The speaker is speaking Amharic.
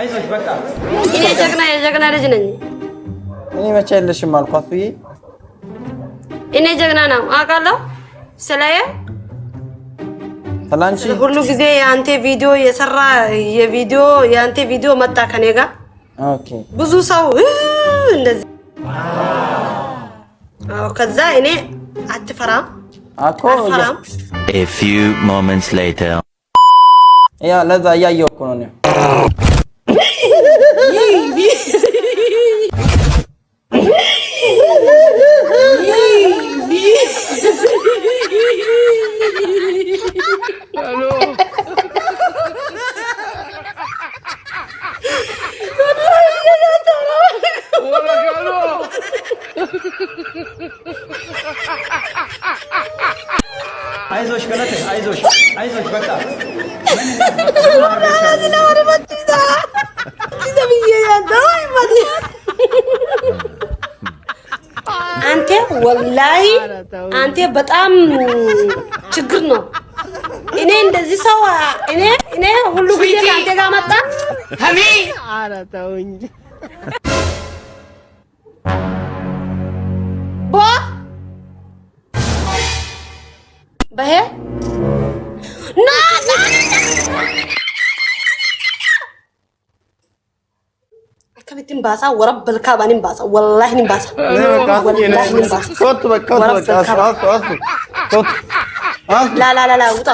አይዞሽ በቃ እኔ የጀግና ልጅ ነኝ። እኔ መቼ የለሽም አልኳት ብዬ እኔ ጀግና ነው አውቃለሁ። ስለየ ሰላንቺ ሁሉ ጊዜ የአንተ ቪዲዮ የሰራ የአንተ ቪዲዮ መጣ ከኔ ጋር ኦኬ ብዙ ሰው እንደዚህ ከዛ እኔ አትፈራም አኮ A few moments later ያ ለዛ ያየው እኮ ነው አይዞሽ ገለቴ አይዞሽ በቃ አንተ ወላሂ አንተ በጣም ችግር ነው። እኔ እንደዚህ ሰው እኔ ሁሉ ጊዜ አንተ ጋር መጣ ሀሚ አራታው እንጂ በሄ ና ከቤትም ባሳ ወረብ ልካባንም ባሳ ወላሂ ባሳ ኮት በቃ ላ ውጣ